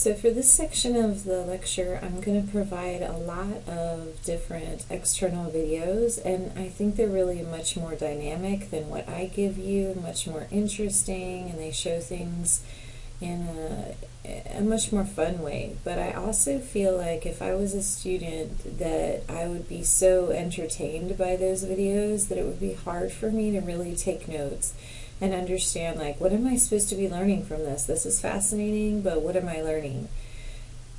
So for this section of the lecture, I'm going to provide a lot of different external videos, and I think they're really much more dynamic than what I give you, much more interesting, and they show things in a much more fun way. But I also feel like if I was a student that I would be so entertained by those videos that it would be hard for me to really take notes and understand, like, what am I supposed to be learning from this? This is fascinating, but what am I learning?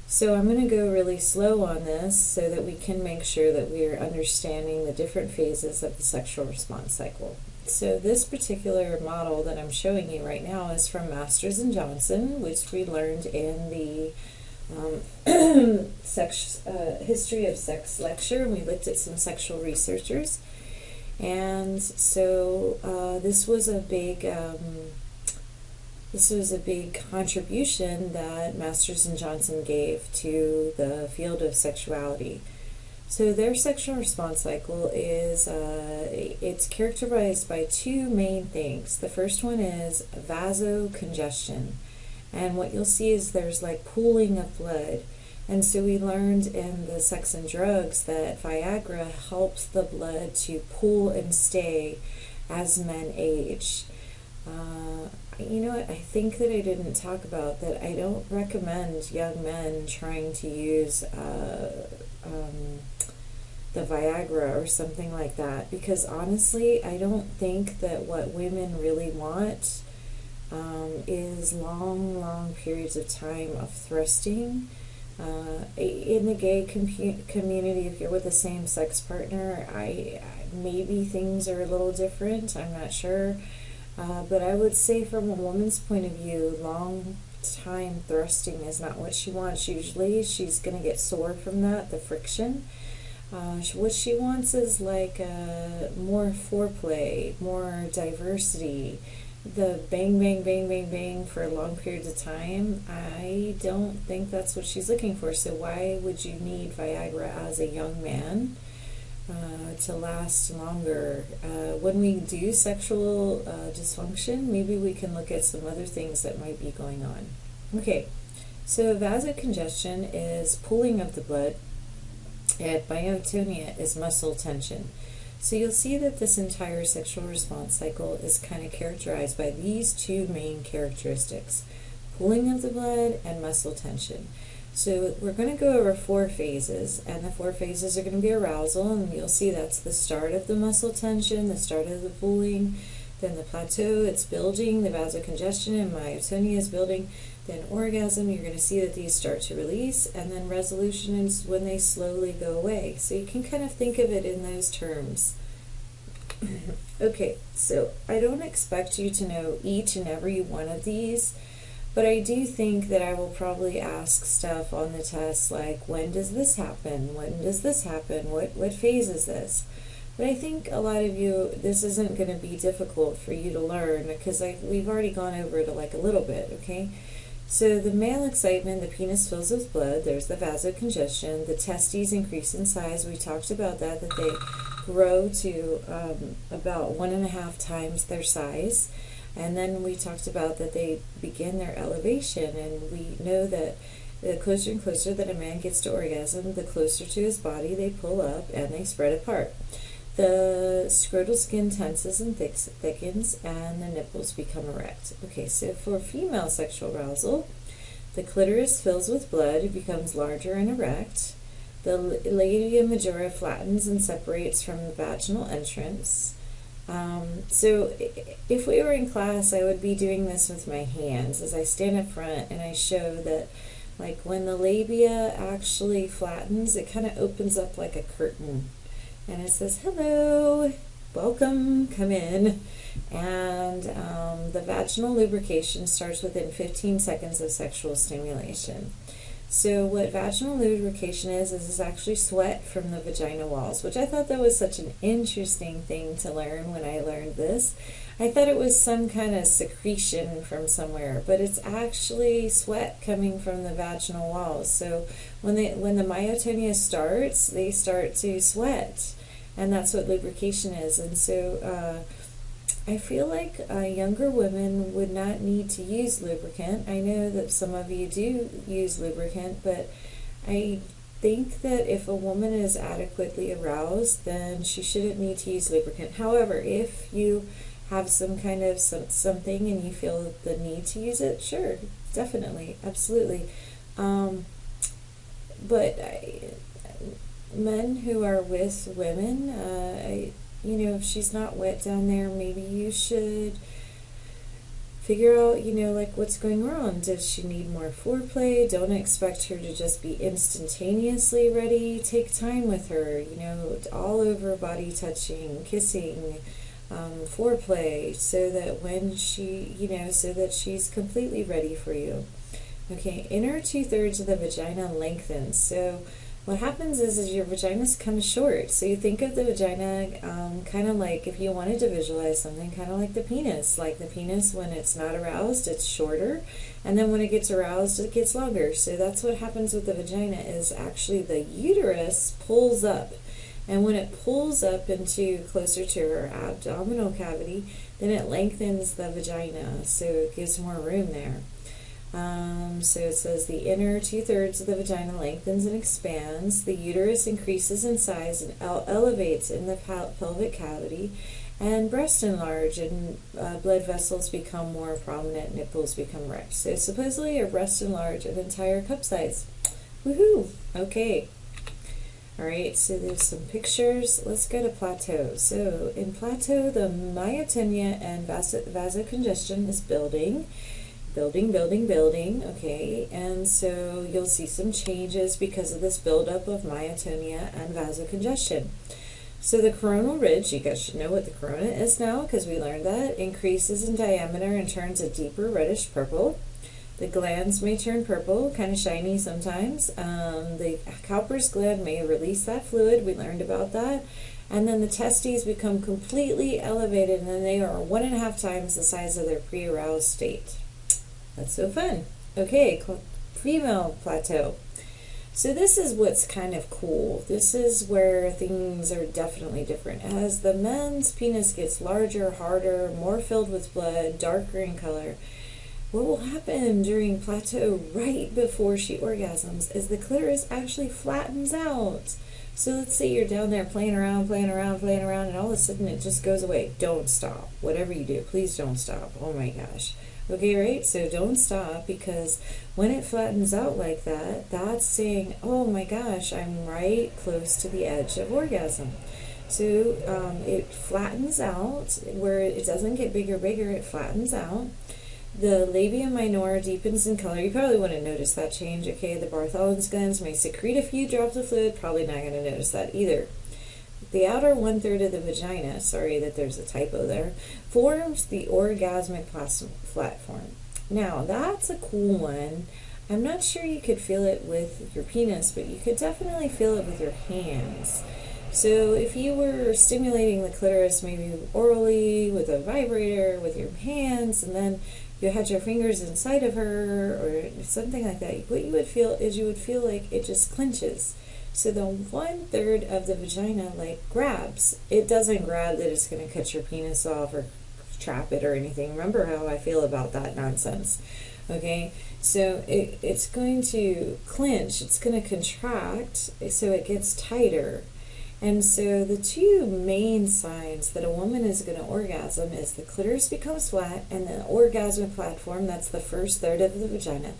So I'm going to go really slow on this so that we can make sure that we are understanding the different phases of the sexual response cycle. So this particular model that I'm showing you right now is from Masters and Johnson, which we learned in the History of Sex lecture, and we looked at some sexual researchers. And so this was a big contribution that Masters and Johnson gave to the field of sexuality. So their sexual response cycle is it's characterized by two main things. The first one is vasocongestion, and what you'll see is there's like pooling of blood. And so we learned in the Sex and Drugs that Viagra helps the blood to pool and stay as men age. You know what, I think that I didn't talk about that. I don't recommend young men trying to use the Viagra or something like that, because honestly, I don't think that what women really want is long periods of time of thrusting. In the gay community, if you're with a same-sex partner, maybe things are a little different, I'm not sure, but I would say from a woman's point of view, long time thrusting is not what she wants. Usually she's going to get sore from that, the friction. What she wants is like more foreplay, more diversity. The bang, bang, bang, bang, bang for long periods of time, I don't think that's what she's looking for. So why would you need Viagra as a young man to last longer? When we do sexual dysfunction, maybe we can look at some other things that might be going on. Okay, so vasocongestion is pooling of the blood, and myotonia is muscle tension. So you'll see that this entire sexual response cycle is kind of characterized by these two main characteristics: pooling of the blood and muscle tension. So we're going to go over 4 phases, and the 4 phases are going to be arousal, and you'll see that's the start of the muscle tension, the start of the pooling, then the plateau, it's building, the vasocongestion and myotonia is building, then orgasm, you're going to see that these start to release, and then resolution is when they slowly go away. So you can kind of think of it in those terms. Okay, so I don't expect you to know each and every one of these, but I do think that I will probably ask stuff on the test like, when does this happen? When does this happen? What phase is this? But I think a lot of you, this isn't going to be difficult for you to learn, because we've already gone over it like a little bit, okay? So the male excitement, the penis fills with blood, there's the vasocongestion, the testes increase in size, we talked about that they grow to about 1.5 times their size, and then we talked about that they begin their elevation, and we know that the closer and closer that a man gets to orgasm, the closer to his body they pull up and they spread apart. The scrotal skin tenses and thickens, and the nipples become erect. Okay, so for female sexual arousal, the clitoris fills with blood, it becomes larger and erect. The labia majora flattens and separates from the vaginal entrance. So if we were in class, I would be doing this with my hands as I stand up front and I show that, like, when the labia actually flattens, it kind of opens up like a curtain. And it says, hello, welcome, come in. And the vaginal lubrication starts within 15 seconds of sexual stimulation. So what vaginal lubrication is actually sweat from the vagina walls, which I thought that was such an interesting thing to learn when I learned this. I thought it was some kind of secretion from somewhere, but it's actually sweat coming from the vaginal walls. So when the myotonia starts, they start to sweat, and that's what lubrication is. And so I feel like younger women would not need to use lubricant. I know that some of you do use lubricant, but I think that if a woman is adequately aroused, then she shouldn't need to use lubricant. However, if you have some kind of something and you feel the need to use it, sure, definitely, absolutely. But men who are with women, if she's not wet down there, maybe you should figure out, like what's going on. Does she need more foreplay? Don't expect her to just be instantaneously ready. Take time with her, all over body touching, kissing, foreplay, so that when so that she's completely ready for you. Okay, inner 2/3 of the vagina lengthens. So what happens is your vagina's kind of short. So you think of the vagina kind of like, if you wanted to visualize something, kind of like the penis. Like the penis, when it's not aroused, it's shorter. And then when it gets aroused, it gets longer. So that's what happens with the vagina, is actually the uterus pulls up. And when it pulls up into closer to her abdominal cavity, then it lengthens the vagina. So it gives more room there. So it says the inner 2/3 of the vagina lengthens and expands. The uterus increases in size and elevates in the pelvic cavity, and breasts enlarge, and blood vessels become more prominent, nipples become erect. So supposedly your breasts enlarge an entire cup size. Woohoo! Okay. Alright, so there's some pictures. Let's go to Plateau. So in Plateau, the myotonia and vasocongestion is building, okay, and so you'll see some changes because of this buildup of myotonia and vasocongestion. So the coronal ridge, you guys should know what the corona is now because we learned that, increases in diameter and turns a deeper reddish purple. The glands may turn purple, kind of shiny sometimes. The Cowper's gland may release that fluid, we learned about that. And then the testes become completely elevated, and then they are 1.5 times the size of their pre-aroused state. That's so fun. Okay, female plateau. So this is what's kind of cool. This is where things are definitely different. As the men's penis gets larger, harder, more filled with blood, darker in color, what will happen during plateau right before she orgasms is the clitoris actually flattens out. So let's say you're down there playing around, and all of a sudden it just goes away. Don't stop. Whatever you do, please don't stop. Oh my gosh. Okay, right? So don't stop, because when it flattens out like that, that's saying, oh my gosh, I'm right close to the edge of orgasm. So it flattens out, where it doesn't get bigger, it flattens out. The labia minora deepens in color. You probably wouldn't notice that change, okay? The Bartholin's glands may secrete a few drops of fluid. Probably not going to notice that either. The outer 1/3 of the vagina, sorry that there's a typo there, forms the orgasmic platform. Now, that's a cool one. I'm not sure you could feel it with your penis, but you could definitely feel it with your hands. So if you were stimulating the clitoris, maybe orally, with a vibrator, with your hands, and then you had your fingers inside of her, or something like that, what you would feel is you would feel like it just clenches. So the 1/3 of the vagina like grabs. It doesn't grab that it's going to cut your penis off or trap it or anything. Remember how I feel about that nonsense. Okay, so it's going to clench, it's going to contract, so it gets tighter. And so the two main signs that a woman is going to orgasm is the clitoris becomes flat, and the orgasmic platform, that's the first third of the vagina,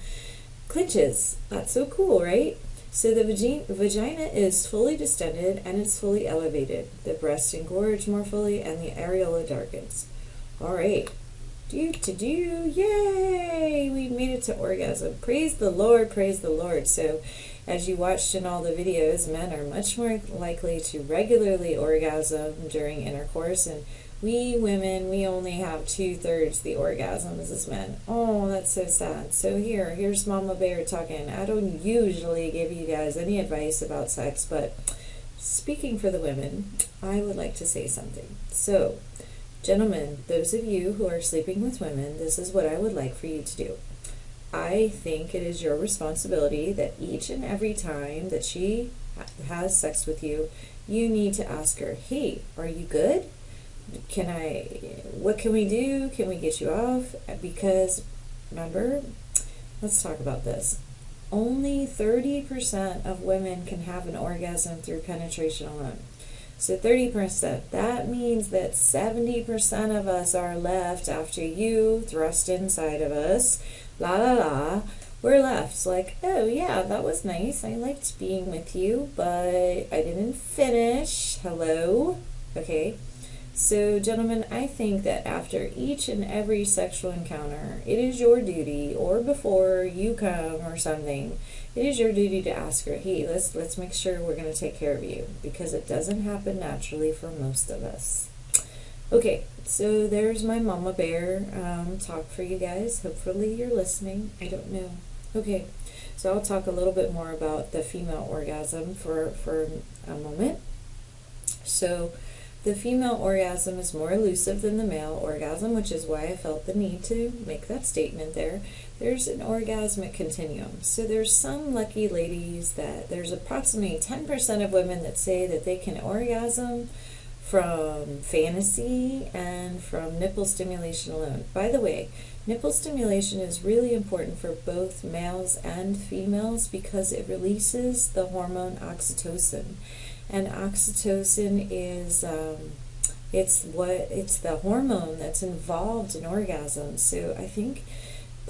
clenches. That's so cool, right? So the vagina is fully distended and it's fully elevated. The breasts engorge more fully and the areola darkens. All right. Yay! We made it to orgasm. Praise the Lord, praise the Lord. So as you watched in all the videos, men are much more likely to regularly orgasm during intercourse, and we women, we only have 2/3 the orgasms as men. Oh, that's so sad. So here's Mama Bear talking. I don't usually give you guys any advice about sex, but speaking for the women, I would like to say something. So, gentlemen, those of you who are sleeping with women, this is what I would like for you to do. I think it is your responsibility that each and every time that she has sex with you, you need to ask her, hey, are you good? what can we do? Can we get you off? Because remember, let's talk about this. Only 30% of women can have an orgasm through penetration alone. So 30%, that means that 70% of us are left after you thrust inside of us. La la la. We're left. It's like, oh yeah, that was nice. I liked being with you, but I didn't finish. Hello? Okay. So, gentlemen, I think that after each and every sexual encounter, it is your duty, or before you come or something, it is your duty to ask her, hey, let's make sure we're going to take care of you, because it doesn't happen naturally for most of us. Okay, so there's my mama bear talk for you guys. Hopefully you're listening. I don't know. Okay, so I'll talk a little bit more about the female orgasm for a moment. So, the female orgasm is more elusive than the male orgasm, which is why I felt the need to make that statement there. There's an orgasmic continuum. So there's some lucky ladies that there's approximately 10% of women that say that they can orgasm from fantasy and from nipple stimulation alone. By the way, nipple stimulation is really important for both males and females because it releases the hormone oxytocin. And oxytocin is it's the hormone that's involved in orgasm. So I think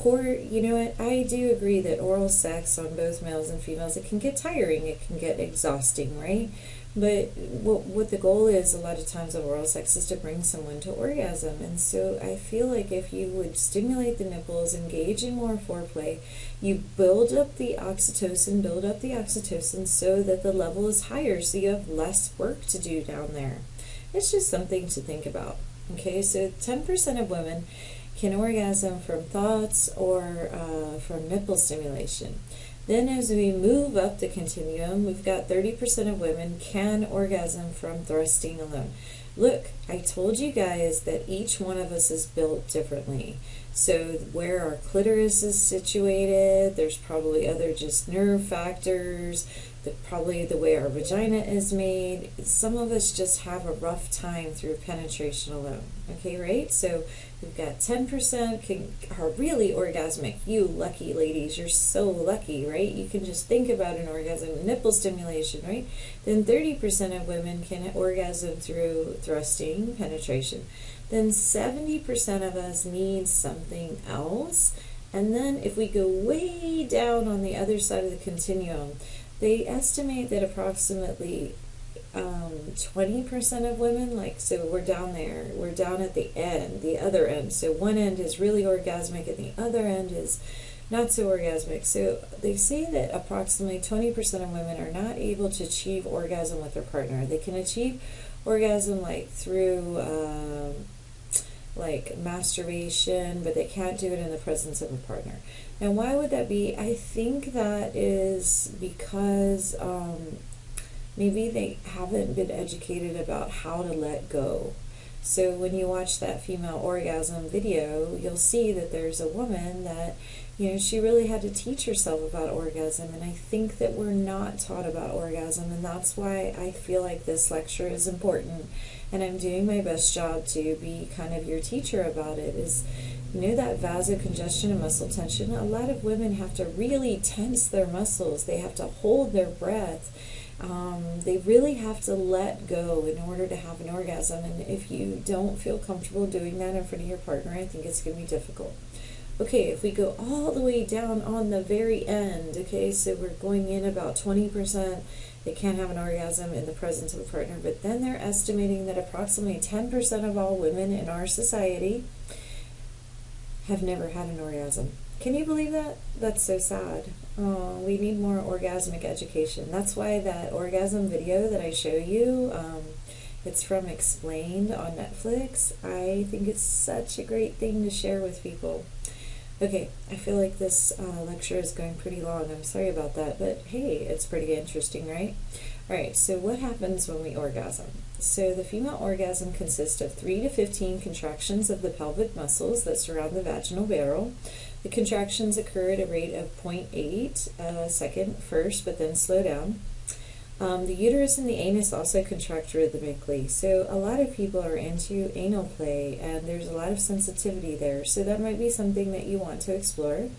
you know what, I do agree that oral sex on both males and females, it can get tiring, it can get exhausting, right? But what the goal is a lot of times of oral sex is to bring someone to orgasm. And so I feel like if you would stimulate the nipples, engage in more foreplay, you build up the oxytocin so that the level is higher, so you have less work to do down there. It's just something to think about. Okay, so 10% of women can orgasm from thoughts or from nipple stimulation. Then as we move up the continuum, we've got 30% of women can orgasm from thrusting alone. Look, I told you guys that each one of us is built differently. So where our clitoris is situated, there's probably other just nerve factors, probably the way our vagina is made. Some of us just have a rough time through penetration alone. Okay, right? So we've got 10% are really orgasmic. You lucky ladies, you're so lucky, right? You can just think about an orgasm, nipple stimulation, right? Then 30% of women can orgasm through thrusting, penetration. Then 70% of us need something else. And then if we go way down on the other side of the continuum, they estimate that approximately 20% of women, so we're down there, we're down at the end, the other end. So one end is really orgasmic and the other end is not so orgasmic. So they say that approximately 20% of women are not able to achieve orgasm with their partner. They can achieve orgasm through masturbation, but they can't do it in the presence of a partner. Now, why would that be? I think that is because maybe they haven't been educated about how to let go. So when you watch that female orgasm video, you'll see that there's a woman that, she really had to teach herself about orgasm, and I think that we're not taught about orgasm, and that's why I feel like this lecture is important, and I'm doing my best job to be kind of your teacher about it. Is that vasocongestion and muscle tension, a lot of women have to really tense their muscles. They have to hold their breath. They really have to let go in order to have an orgasm, and if you don't feel comfortable doing that in front of your partner, I think it's going to be difficult. Okay, if we go all the way down on the very end, okay, so we're going in about 20%, they can't have an orgasm in the presence of a partner, but then they're estimating that approximately 10% of all women in our society have never had an orgasm. Can you believe that? That's so sad. We need more orgasmic education. That's why that orgasm video that I show you, it's from Explained on Netflix. I think it's such a great thing to share with people. Okay, I feel like this lecture is going pretty long. I'm sorry about that, but hey, it's pretty interesting, right? Alright, so what happens when we orgasm? So the female orgasm consists of 3 to 15 contractions of the pelvic muscles that surround the vaginal barrel. The contractions occur at a rate of 0.8 second first, but then slow down. The uterus and the anus also contract rhythmically. So a lot of people are into anal play, and there's a lot of sensitivity there. So that might be something that you want to explore.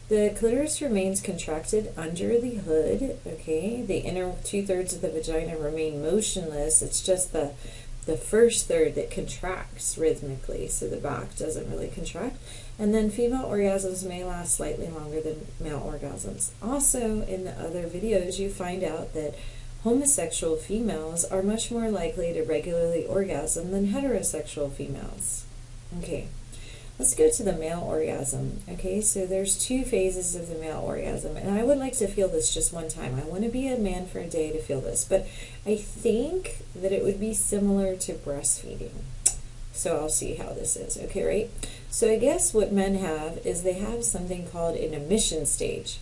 The clitoris remains contracted under the hood, okay? The inner 2/3 of the vagina remain motionless. It's just the first third that contracts rhythmically, so the back doesn't really contract. And then female orgasms may last slightly longer than male orgasms. Also, in the other videos, you find out that homosexual females are much more likely to regularly orgasm than heterosexual females. Okay. Let's go to the male orgasm. Okay, so there's 2 phases of the male orgasm, and I would like to feel this just one time. I want to be a man for a day to feel this, but I think that it would be similar to breastfeeding. So I'll see how this is. Okay, right? So I guess what men have is they have something called an emission stage,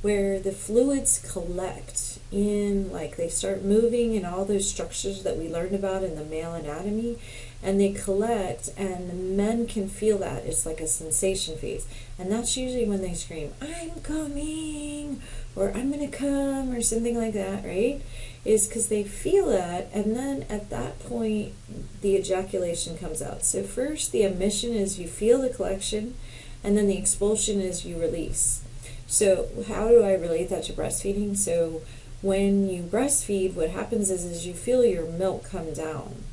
where the fluids collect in, like, they start moving in all those structures that we learned about in the male anatomy, and they collect, and the men can feel that. It's like a sensation phase, and that's usually when they scream, "I'm coming," or "I'm gonna come," or something like that, right? Is because they feel that, and then at that point the ejaculation comes out. So first the emission is you feel the collection, and then the expulsion is you release. So how do I relate that to breastfeeding? So when you breastfeed, what happens is you feel your milk come down.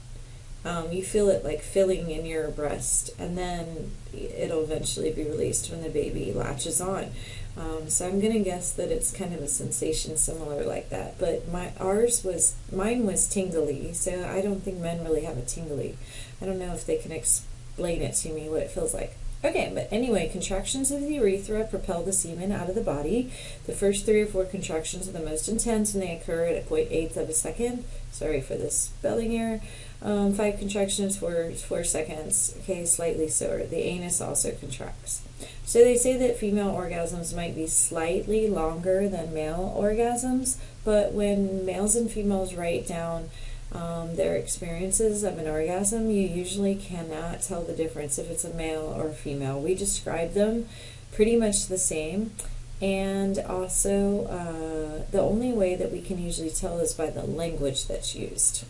You feel it like filling in your breast, and then it'll eventually be released when the baby latches on. So I'm gonna guess that it's kind of a sensation similar like that. But mine was tingly, so I don't think men really have a tingly. I don't know if they can explain it to me what it feels like. Okay, but anyway, contractions of the urethra propel the semen out of the body. The first 3 or 4 contractions are the most intense, and they occur at 0.8 of a second. Sorry for the spelling error. 5 contractions for 4 seconds. Okay, slightly slower. The anus also contracts. So they say that female orgasms might be slightly longer than male orgasms, but when males and females write down their experiences of an orgasm, you usually cannot tell the difference if it's a male or a female. We describe them pretty much the same, and also the only way that we can usually tell is by the language that's used.